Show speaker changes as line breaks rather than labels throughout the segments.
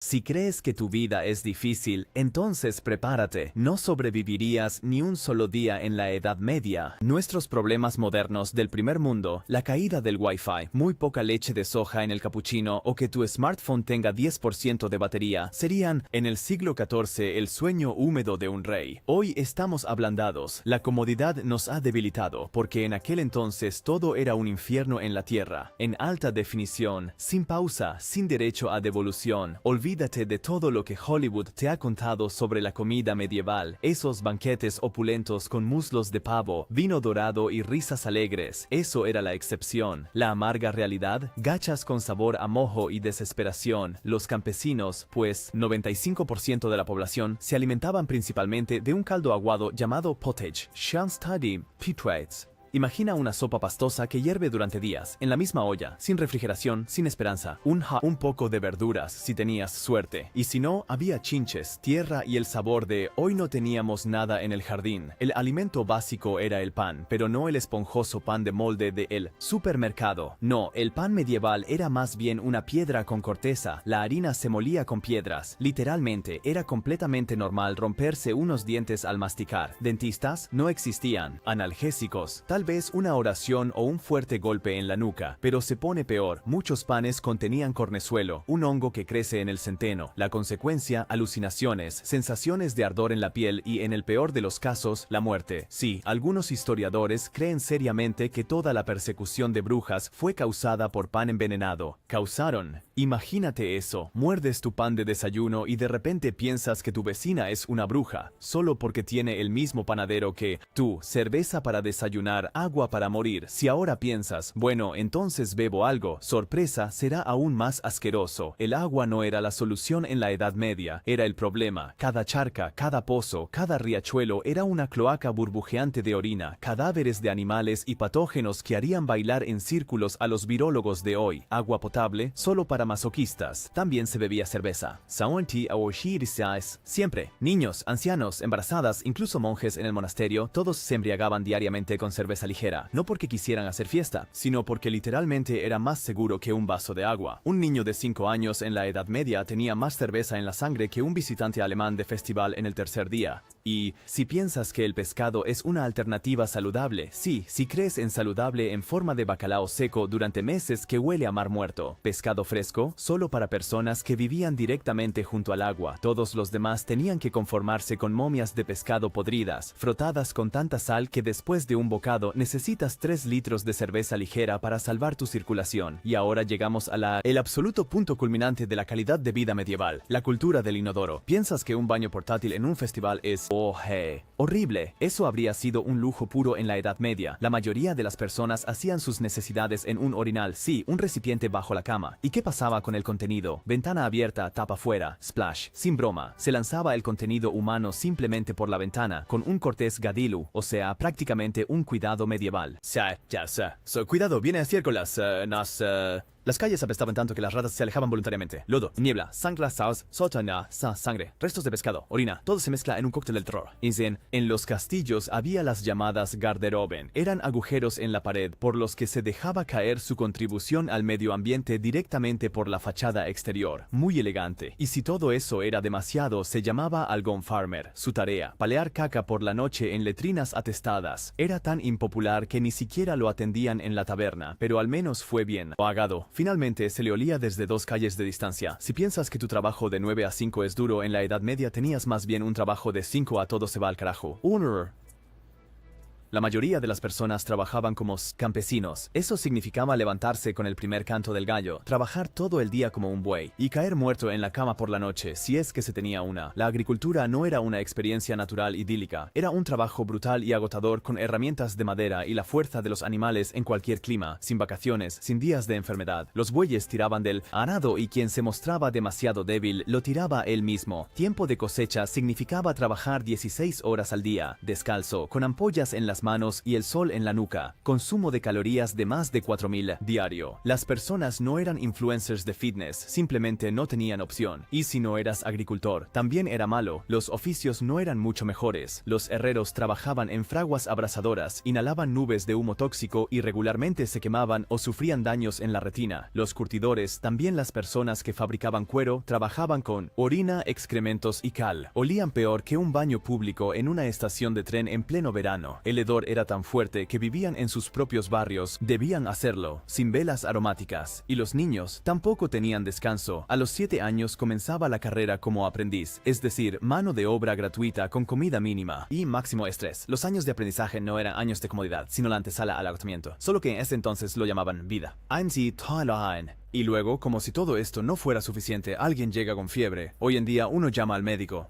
Si crees que tu vida es difícil, entonces prepárate. No sobrevivirías ni un solo día en la Edad Media. Nuestros problemas modernos del primer mundo, la caída del Wi-Fi, muy poca leche de soja en el capuchino o que tu smartphone tenga 10% de batería, serían, en el siglo XIV, el sueño húmedo de un rey. Hoy estamos ablandados. La comodidad nos ha debilitado, porque en aquel entonces todo era un infierno en la tierra, en alta definición, sin pausa, sin derecho a devolución. Olvídate de todo lo que Hollywood te ha contado sobre la comida medieval, esos banquetes opulentos con muslos de pavo, vino dorado y risas alegres. Eso era la excepción. La amarga realidad, gachas con sabor a mojo y desesperación. Los campesinos, pues 95% de la población, se alimentaban principalmente de un caldo aguado llamado pottage, Shanstadi Pitwaits. Imagina una sopa pastosa que hierve durante días, en la misma olla, sin refrigeración, sin esperanza. Un poco de verduras, si tenías suerte. Y si no, había chinches, tierra y el sabor de hoy no teníamos nada en el jardín. El alimento básico era el pan, pero no el esponjoso pan de molde de el supermercado. No, el pan medieval era más bien una piedra con corteza. La harina se molía con piedras. Literalmente, era completamente normal romperse unos dientes al masticar. Dentistas no existían. Analgésicos, tal vez una oración o un fuerte golpe en la nuca, pero se pone peor. Muchos panes contenían cornezuelo, un hongo que crece en el centeno. La consecuencia, alucinaciones, sensaciones de ardor en la piel y, en el peor de los casos, la muerte. Sí, algunos historiadores creen seriamente que toda la persecución de brujas fue causada por pan envenenado. Causaron. Imagínate eso, muerdes tu pan de desayuno y de repente piensas que tu vecina es una bruja, solo porque tiene el mismo panadero que tú, cerveza para desayunar, agua para morir. Si ahora piensas, bueno, entonces bebo algo, sorpresa, será aún más asqueroso. El agua no era la solución en la Edad Media, era el problema. Cada charca, cada pozo, cada riachuelo era una cloaca burbujeante de orina, cadáveres de animales y patógenos que harían bailar en círculos a los virólogos de hoy. Agua potable, solo para masoquistas. También se bebía cerveza. Siempre. Niños, ancianos, embarazadas, incluso monjes en el monasterio, todos se embriagaban diariamente con cerveza ligera, no porque quisieran hacer fiesta, sino porque literalmente era más seguro que un vaso de agua. Un niño de 5 años en la Edad Media tenía más cerveza en la sangre que un visitante alemán de festival en el tercer día. Y si piensas que el pescado es una alternativa saludable, sí, si crees en saludable en forma de bacalao seco durante meses que huele a mar muerto, pescado fresco, solo para personas que vivían directamente junto al agua. Todos los demás tenían que conformarse con momias de pescado podridas, frotadas con tanta sal que después de un bocado necesitas 3 litros de cerveza ligera para salvar tu circulación. Y ahora llegamos a el absoluto punto culminante de la calidad de vida medieval, la cultura del inodoro. ¿Piensas que un baño portátil en un festival es horrible? Eso habría sido un lujo puro en la Edad Media. La mayoría de las personas hacían sus necesidades en un orinal, sí, un recipiente bajo la cama. ¿Y qué pasaba con el contenido? Ventana abierta, tapa fuera, splash. Sin broma, se lanzaba el contenido humano simplemente por la ventana, con un cortés gadilu, o sea, prácticamente un cuidado medieval. Cuidado, viene a decir con las calles apestaban tanto que las ratas se alejaban voluntariamente. Lodo, niebla, sangre, sangre, restos de pescado, orina, todo se mezcla en un cóctel del terror. En los castillos había las llamadas garderoben. Eran agujeros en la pared por los que se dejaba caer su contribución al medio ambiente directamente por la fachada exterior. Muy elegante. Y si todo eso era demasiado, se llamaba algón farmer. Su tarea, palear caca por la noche en letrinas atestadas. Era tan impopular que ni siquiera lo atendían en la taberna, pero al menos fue bien pagado. Finalmente se le olía desde 2 calles de distancia. Si piensas que tu trabajo de 9 a 5 es duro en la Edad Media, tenías más bien un trabajo de 5 a todo se va al carajo. La mayoría de las personas trabajaban como campesinos. Eso significaba levantarse con el primer canto del gallo, trabajar todo el día como un buey y caer muerto en la cama por la noche, si es que se tenía una. La agricultura no era una experiencia natural idílica. Era un trabajo brutal y agotador con herramientas de madera y la fuerza de los animales en cualquier clima, sin vacaciones, sin días de enfermedad. Los bueyes tiraban del arado y quien se mostraba demasiado débil lo tiraba él mismo. Tiempo de cosecha significaba trabajar 16 horas al día, descalzo, con ampollas en las las manos y el sol en la nuca, consumo de calorías de más de 4000 diario. Las personas no eran influencers de fitness, simplemente no tenían opción. Y si no eras agricultor, también era malo. Los oficios no eran mucho mejores. Los herreros trabajaban en fraguas abrasadoras, inhalaban nubes de humo tóxico y regularmente se quemaban o sufrían daños en la retina. Los curtidores, también las personas que fabricaban cuero, trabajaban con orina, excrementos y cal. Olían peor que un baño público en una estación de tren en pleno verano. El hedor era tan fuerte que vivían en sus propios barrios, debían hacerlo, sin velas aromáticas. Y los niños tampoco tenían descanso. A los 7 años comenzaba la carrera como aprendiz, es decir, mano de obra gratuita con comida mínima y máximo estrés. Los años de aprendizaje no eran años de comodidad, sino la antesala al agotamiento, solo que en ese entonces lo llamaban vida. Y luego, como si todo esto no fuera suficiente, alguien llega con fiebre. Hoy en día uno llama al médico.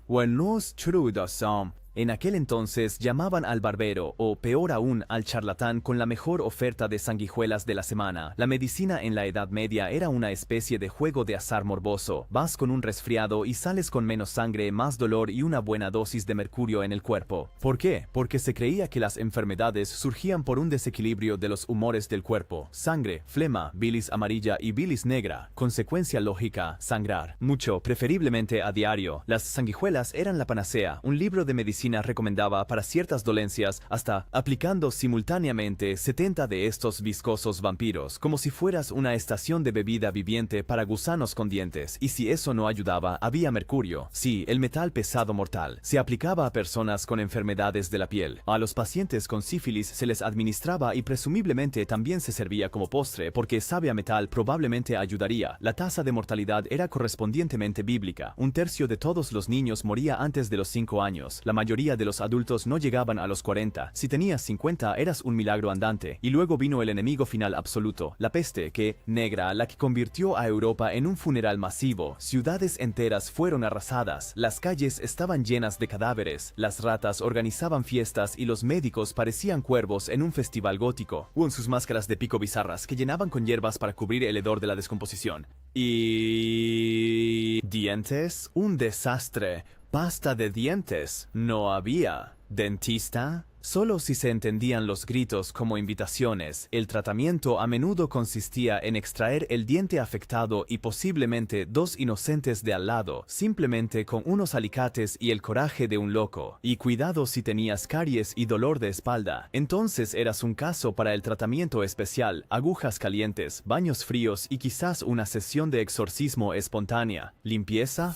En aquel entonces llamaban al barbero o, peor aún, al charlatán con la mejor oferta de sanguijuelas de la semana. La medicina en la Edad Media era una especie de juego de azar morboso. Vas con un resfriado y sales con menos sangre, más dolor y una buena dosis de mercurio en el cuerpo. ¿Por qué? Porque se creía que las enfermedades surgían por un desequilibrio de los humores del cuerpo. Sangre, flema, bilis amarilla y bilis negra. Consecuencia lógica, sangrar. Mucho, preferiblemente a diario. Las sanguijuelas eran la panacea, un libro de medicina recomendaba para ciertas dolencias, hasta aplicando simultáneamente 70 de estos viscosos vampiros, como si fueras una estación de bebida viviente para gusanos con dientes. Y si eso no ayudaba, había mercurio. Sí, el metal pesado mortal. Se aplicaba a personas con enfermedades de la piel. A los pacientes con sífilis se les administraba y presumiblemente también se servía como postre, porque sabe a metal probablemente ayudaría. La tasa de mortalidad era correspondientemente bíblica. 1/3 de todos los niños moría antes de los 5 años. La mayoría de los adultos no llegaban a los 40. Si tenías 50 eras un milagro andante. Y luego vino el enemigo final absoluto, la peste negra, la que convirtió a Europa en un funeral masivo. Ciudades enteras fueron arrasadas, las calles estaban llenas de cadáveres, las ratas organizaban fiestas y los médicos parecían cuervos en un festival gótico. Con sus máscaras de pico bizarras que llenaban con hierbas para cubrir el hedor de la descomposición. Y... dientes, un desastre. Pasta de dientes no había. ¿Dentista? Solo si se entendían los gritos como invitaciones. El tratamiento a menudo consistía en extraer el diente afectado y posiblemente 2 inocentes de al lado, simplemente con unos alicates y el coraje de un loco. Y cuidado si tenías caries y dolor de espalda. Entonces eras un caso para el tratamiento especial, agujas calientes, baños fríos y quizás una sesión de exorcismo espontánea. ¿Limpieza?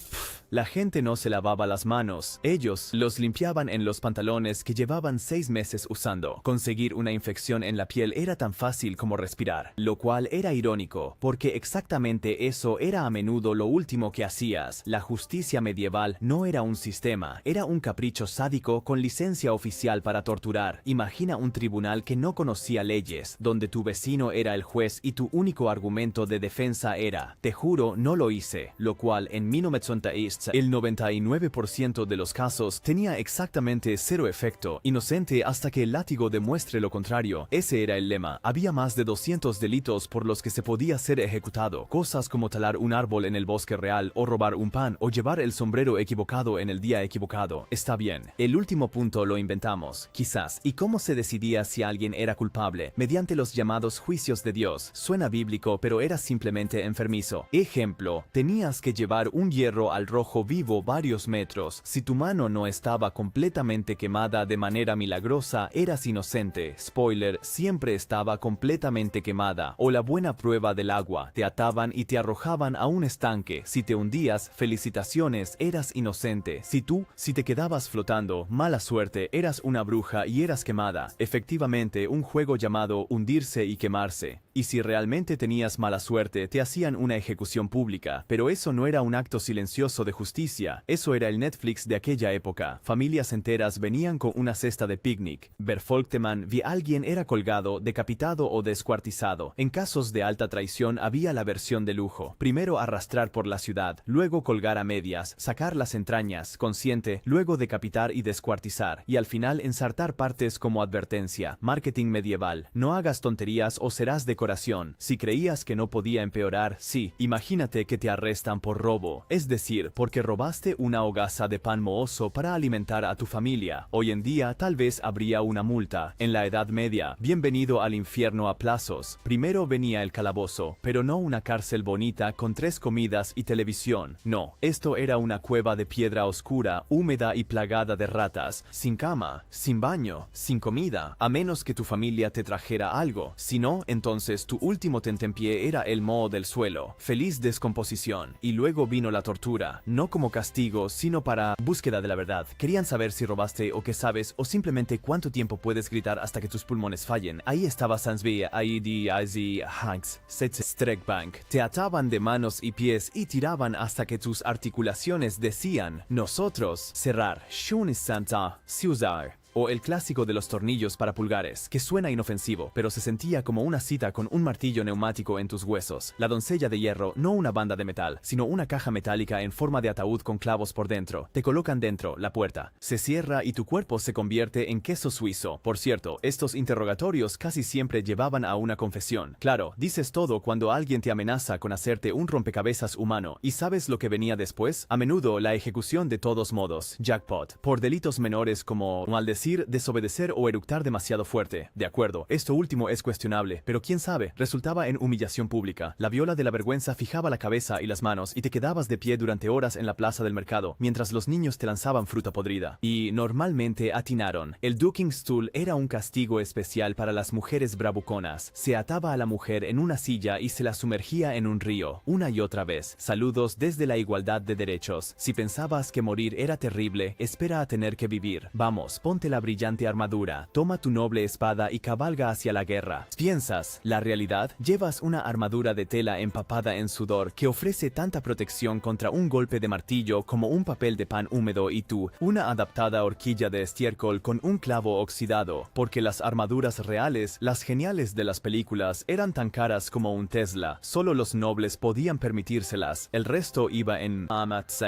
La gente no se lavaba las manos. Ellos los limpiaban en los pantalones que llevaban 6 meses usando. Conseguir una infección en la piel era tan fácil como respirar, lo cual era irónico, porque exactamente eso era a menudo lo último que hacías. La justicia medieval no era un sistema, era un capricho sádico con licencia oficial para torturar. Imagina un tribunal que no conocía leyes, donde tu vecino era el juez y tu único argumento de defensa era, te juro no lo hice, lo cual en 1910 el 99% de los casos tenía exactamente 0 efecto, inocente hasta que el látigo demuestre lo contrario. Ese era el lema. Había más de 200 delitos por los que se podía ser ejecutado. Cosas como talar un árbol en el bosque real, o robar un pan, o llevar el sombrero equivocado en el día equivocado. Está bien. El último punto lo inventamos, quizás. ¿Y cómo se decidía si alguien era culpable? Mediante los llamados juicios de Dios. Suena bíblico, pero era simplemente enfermizo. Ejemplo, tenías que llevar un hierro al rojo vivo varios metros. Si tu mano no estaba completamente quemada de manera milagrosa, eras inocente. Spoiler, siempre estaba completamente quemada. O la buena prueba del agua. Te ataban y te arrojaban a un estanque. Si te hundías, felicitaciones, eras inocente. Si te quedabas flotando, mala suerte, eras una bruja y eras quemada. Efectivamente, un juego llamado hundirse y quemarse. Y si realmente tenías mala suerte, te hacían una ejecución pública. Pero eso no era un acto silencioso de justicia. Eso era el Netflix de aquella época. Familias enteras venían con una cesta de picnic. Berfolktemann vi alguien era colgado, decapitado o descuartizado. En casos de alta traición había la versión de lujo. Primero arrastrar por la ciudad, luego colgar a medias, sacar las entrañas, consciente, luego decapitar y descuartizar. Y al final ensartar partes como advertencia. Marketing medieval. No hagas tonterías o serás decoración. Si creías que no podía empeorar, sí. Imagínate que te arrestan por robo. Es decir, por porque robaste una hogaza de pan mohoso para alimentar a tu familia. Hoy en día tal vez habría una multa. En la Edad Media, bienvenido al infierno a plazos. Primero venía el calabozo, pero no una cárcel bonita con 3 comidas y televisión. No, esto era una cueva de piedra oscura, húmeda y plagada de ratas, sin cama, sin baño, sin comida, a menos que tu familia te trajera algo. Si no, entonces tu último tentempié era el moho del suelo. Feliz descomposición. Y luego vino la tortura, no como castigo, sino para búsqueda de la verdad. Querían saber si robaste o qué sabes, o simplemente cuánto tiempo puedes gritar hasta que tus pulmones fallen. Ahí estaba Sansby, Hanks, Streckbank. Te ataban de manos y pies y tiraban hasta que tus articulaciones decían, nosotros, cerrar, Shun Santa, Siuzar. O el clásico de los tornillos para pulgares, que suena inofensivo, pero se sentía como una cita con un martillo neumático en tus huesos. La doncella de hierro, no una banda de metal, sino una caja metálica en forma de ataúd con clavos por dentro. Te colocan dentro, la puerta. Se cierra y tu cuerpo se convierte en queso suizo. Por cierto, estos interrogatorios casi siempre llevaban a una confesión. Claro, dices todo cuando alguien te amenaza con hacerte un rompecabezas humano. ¿Y sabes lo que venía después? A menudo la ejecución de todos modos. Jackpot. Por delitos menores como maldecir, desobedecer o eructar demasiado fuerte. De acuerdo, esto último es cuestionable, pero quién sabe, resultaba en humillación pública. La viola de la vergüenza fijaba la cabeza y las manos y te quedabas de pie durante horas en la plaza del mercado, mientras los niños te lanzaban fruta podrida. Y normalmente atinaron. El duking stool era un castigo especial para las mujeres bravuconas. Se ataba a la mujer en una silla y se la sumergía en un río, una y otra vez. Saludos desde la igualdad de derechos. Si pensabas que morir era terrible, espera a tener que vivir. Vamos, ponte la brillante armadura, toma tu noble espada y cabalga hacia la guerra. ¿Piensas la realidad? Llevas una armadura de tela empapada en sudor que ofrece tanta protección contra un golpe de martillo como un papel de pan húmedo y tú, una adaptada horquilla de estiércol con un clavo oxidado, porque las armaduras reales, las geniales de las películas, eran tan caras como un Tesla. Solo los nobles podían permitírselas. El resto iba en harapos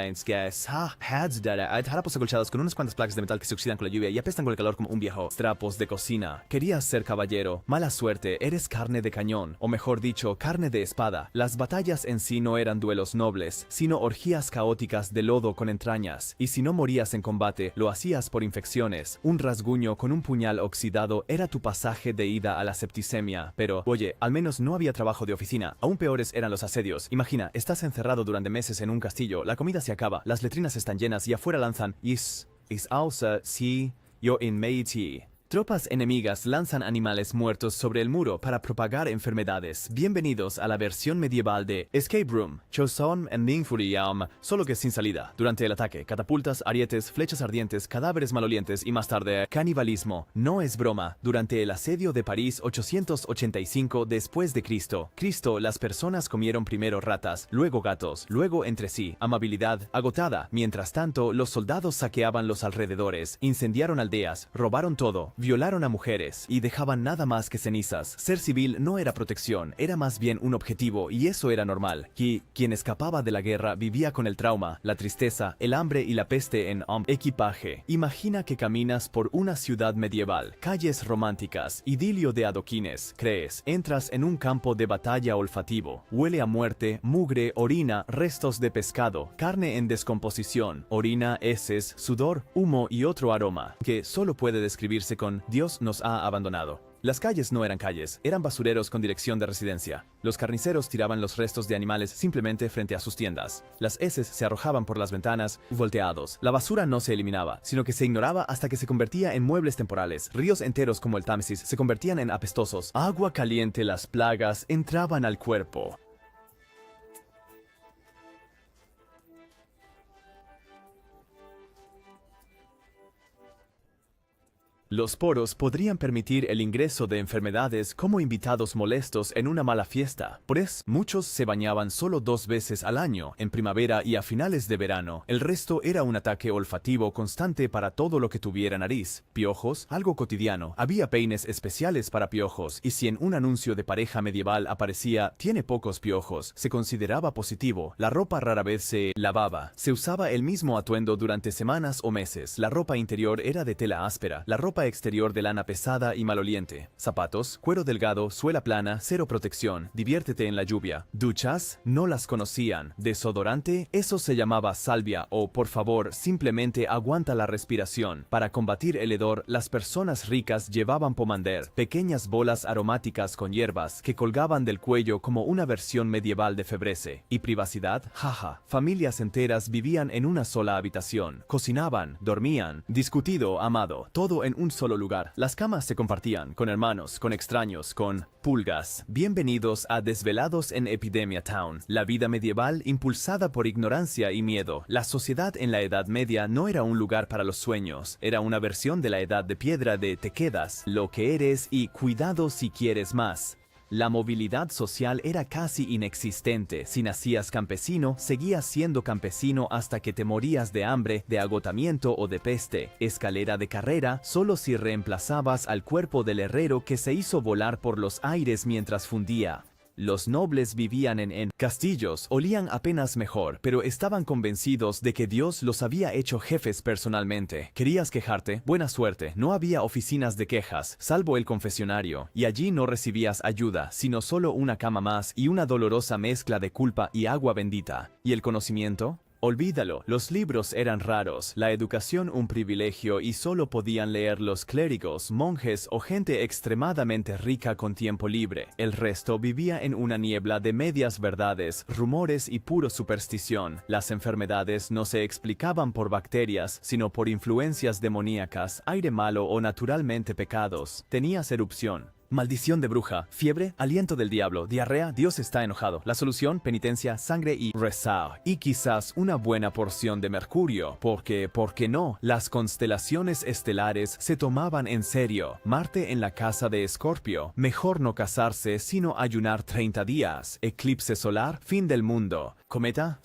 acolchados con unas cuantas placas de metal que se oxidan con la lluvia y apestan con el calor como un viejo. Trapos de cocina. Querías ser caballero. Mala suerte, eres carne de cañón, o mejor dicho, carne de espada. Las batallas en sí no eran duelos nobles, sino orgías caóticas de lodo con entrañas. Y si no morías en combate, lo hacías por infecciones. Un rasguño con un puñal oxidado era tu pasaje de ida a la septicemia. Pero, oye, al menos no había trabajo de oficina. Aún peores eran los asedios. Imagina, estás encerrado durante meses en un castillo, la comida se acaba, las letrinas están llenas y afuera lanzan is außer si yo in Meiti. Tropas enemigas lanzan animales muertos sobre el muro para propagar enfermedades. Bienvenidos a la versión medieval de Escape Room, Choson and Ningfuriam, solo que sin salida. Durante el ataque, catapultas, arietes, flechas ardientes, cadáveres malolientes y más tarde, canibalismo. No es broma. Durante el asedio de París 885 después de Cristo, las personas comieron primero ratas, luego gatos, luego entre sí. Amabilidad agotada. Mientras tanto, los soldados saqueaban los alrededores, incendiaron aldeas, robaron todo, violaron a mujeres y dejaban nada más que cenizas. Ser civil no era protección, era más bien un objetivo y eso era normal. Quien escapaba de la guerra vivía con el trauma, la tristeza, el hambre y la peste en equipaje. Imagina que caminas por una ciudad medieval, calles románticas, idilio de adoquines, crees, entras en un campo de batalla olfativo. Huele a muerte, mugre, orina, restos de pescado, carne en descomposición, orina, heces, sudor, humo y otro aroma, que solo puede describirse con Dios nos ha abandonado. Las calles no eran calles, eran basureros con dirección de residencia. Los carniceros tiraban los restos de animales simplemente frente a sus tiendas. Las heces se arrojaban por las ventanas, volteados. La basura no se eliminaba, sino que se ignoraba hasta que se convertía en muebles temporales. Ríos enteros como el Támesis se convertían en apestosos. Agua caliente, las plagas entraban al cuerpo. Los poros podrían permitir el ingreso de enfermedades como invitados molestos en una mala fiesta. Por eso, muchos se bañaban solo 2 veces al año, en primavera y a finales de verano. El resto era un ataque olfativo constante para todo lo que tuviera nariz. Piojos, algo cotidiano. Había peines especiales para piojos, y si en un anuncio de pareja medieval aparecía «tiene pocos piojos», se consideraba positivo. La ropa rara vez se lavaba. Se usaba el mismo atuendo durante semanas o meses. La ropa interior era de tela áspera. La ropa ropa exterior de lana pesada y maloliente, zapatos, cuero delgado, suela plana, cero protección, diviértete en la lluvia. Duchas, no las conocían. Desodorante, eso se llamaba salvia o, por favor, simplemente aguanta la respiración. Para combatir el hedor, las personas ricas llevaban pomander, pequeñas bolas aromáticas con hierbas que colgaban del cuello como una versión medieval de febreze. ¿Y privacidad? Jaja. Familias enteras vivían en una sola habitación. Cocinaban, dormían, discutido, amado, todo en un solo lugar. Las camas se compartían, con hermanos, con extraños, con pulgas. Bienvenidos a Desvelados en Epidemia Town. La vida medieval impulsada por ignorancia y miedo. La sociedad en la Edad Media no era un lugar para los sueños. Era una versión de la Edad de Piedra de te quedas, lo que eres y cuidado si quieres más. La movilidad social era casi inexistente. Si nacías campesino, seguías siendo campesino hasta que te morías de hambre, de agotamiento o de peste. Escalera de carrera, solo si reemplazabas al cuerpo del herrero que se hizo volar por los aires mientras fundía. Los nobles vivían en castillos, olían apenas mejor, pero estaban convencidos de que Dios los había hecho jefes personalmente. ¿Querías quejarte? Buena suerte, no había oficinas de quejas, salvo el confesionario, y allí no recibías ayuda, sino solo una cama más y una dolorosa mezcla de culpa y agua bendita. ¿Y el conocimiento? Olvídalo, los libros eran raros, la educación un privilegio y solo podían leer los clérigos, monjes o gente extremadamente rica con tiempo libre. El resto vivía en una niebla de medias verdades, rumores y puro superstición. Las enfermedades no se explicaban por bacterias, sino por influencias demoníacas, aire malo o naturalmente pecados. Tenías erupción. Maldición de bruja, fiebre, aliento del diablo, diarrea, Dios está enojado. La solución, penitencia, sangre y rezar. Y quizás una buena porción de mercurio, porque, ¿por qué no? Las constelaciones estelares se tomaban en serio. Marte en la casa de Escorpio. Mejor no casarse, sino ayunar 30 días. Eclipse solar, fin del mundo. Cometa,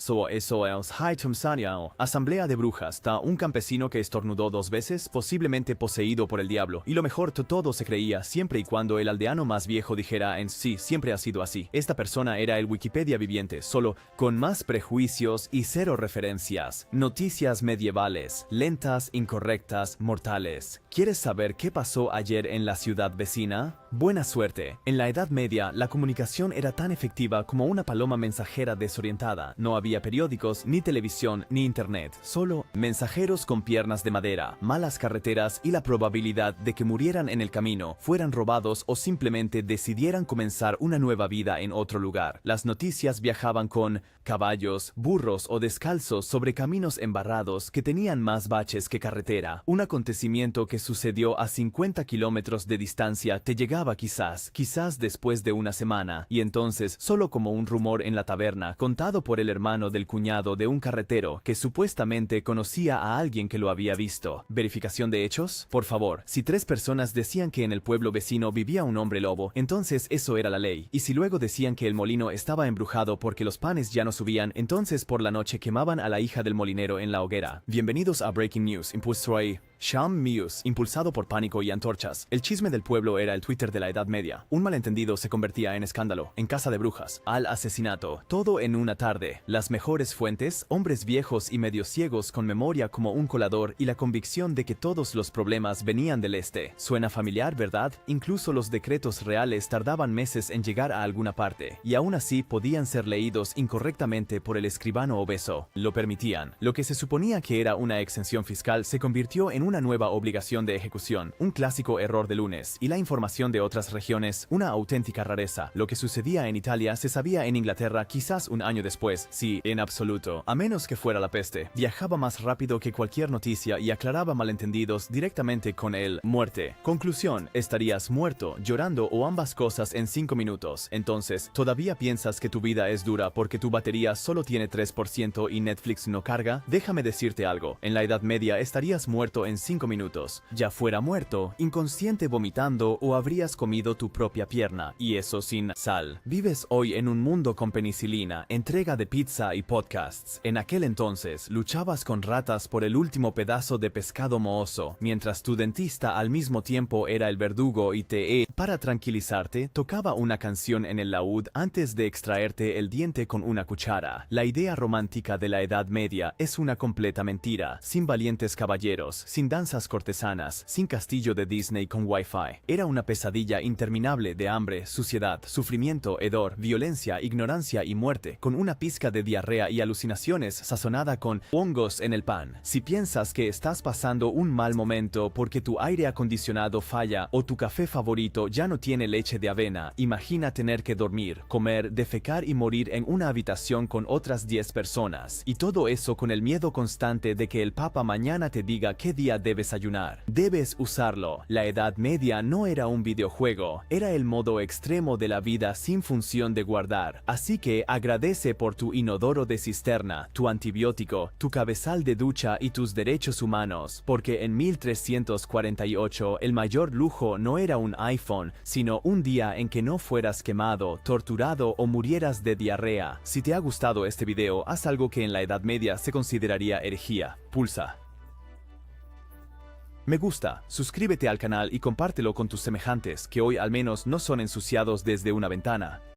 asamblea de brujas, un campesino que estornudó 2 veces, posiblemente poseído por el diablo. Y lo mejor, todo se creía, siempre y cuando el aldeano más viejo dijera en sí, siempre ha sido así. Esta persona era el Wikipedia viviente, solo con más prejuicios y cero referencias. Noticias medievales, lentas, incorrectas, mortales. ¿Quieres saber qué pasó ayer en la ciudad vecina? Buena suerte. En la Edad Media, la comunicación era tan efectiva como una paloma mensajera desorientada. No había periódicos, ni televisión, ni internet. Solo mensajeros con piernas de madera, malas carreteras y la probabilidad de que murieran en el camino, fueran robados o simplemente decidieran comenzar una nueva vida en otro lugar. Las noticias viajaban con caballos, burros o descalzos sobre caminos embarrados que tenían más baches que carretera. Un acontecimiento que sucedió a 50 kilómetros de distancia te llegaba quizás después de una semana, y entonces solo como un rumor en la taberna, contado por el hermano del cuñado de un carretero que supuestamente conocía a alguien que lo había visto. ¿Verificación de hechos? Por favor, si 3 personas decían que en el pueblo vecino vivía un hombre lobo, entonces eso era la ley. Y si luego decían que el molino estaba embrujado porque los panes ya no subían, entonces por la noche quemaban a la hija del molinero en la hoguera. Bienvenidos a Breaking News, Sham News, impulsado por pánico y antorchas. El chisme del pueblo era el Twitter de la Edad Media. Un malentendido se convertía en escándalo, en casa de brujas, al asesinato, todo en una tarde. Las mejores fuentes, hombres viejos y medio ciegos con memoria como un colador y la convicción de que todos los problemas venían del este. Suena familiar, ¿verdad? Incluso los decretos reales tardaban meses en llegar a alguna parte, y aún así podían ser leídos incorrectamente por el escribano obeso. Lo permitían. Lo que se suponía que era una exención fiscal se convirtió en una nueva obligación de ejecución, un clásico error de lunes, y la información de otras regiones, una auténtica rareza. Lo que sucedía en Italia se sabía en Inglaterra quizás un año después, sí, en absoluto. A menos que fuera la peste. Viajaba más rápido que cualquier noticia y aclaraba malentendidos directamente con el muerte. Conclusión, estarías muerto, llorando o ambas cosas en 5 minutos. Entonces, ¿todavía piensas que tu vida es dura porque tu batería solo tiene 3% y Netflix no carga? Déjame decirte algo, en la Edad Media estarías muerto en 5 minutos. Ya fuera muerto, inconsciente vomitando o habrías comido tu propia pierna, y eso sin sal. Vives hoy en un mundo con penicilina, entrega de pizza y podcasts. En aquel entonces, luchabas con ratas por el último pedazo de pescado mohoso, mientras tu dentista al mismo tiempo era el verdugo y para tranquilizarte, tocaba una canción en el laúd antes de extraerte el diente con una cuchara. La idea romántica de la Edad Media es una completa mentira, sin valientes caballeros, sin danzas cortesanas, sin castillo de Disney con Wi-Fi. Era una pesadilla interminable de hambre, suciedad, sufrimiento, hedor, violencia, ignorancia y muerte, con una pizca de diarrea y alucinaciones sazonada con hongos en el pan. Si piensas que estás pasando un mal momento porque tu aire acondicionado falla o tu café favorito ya no tiene leche de avena, imagina tener que dormir, comer, defecar y morir en una habitación con otras 10 personas. Y todo eso con el miedo constante de que el Papa mañana te diga qué día debes ayunar. Debes usarlo. La Edad Media no era un videojuego, era el modo extremo de la vida sin función de guardar. Así que agradece por tu inodoro de cisterna, tu antibiótico, tu cabezal de ducha y tus derechos humanos, porque en 1348 el mayor lujo no era un iPhone, sino un día en que no fueras quemado, torturado o murieras de diarrea. Si te ha gustado este video, haz algo que en la Edad Media se consideraría herejía. Pulsa me gusta, suscríbete al canal y compártelo con tus semejantes que hoy al menos no son ensuciados desde una ventana.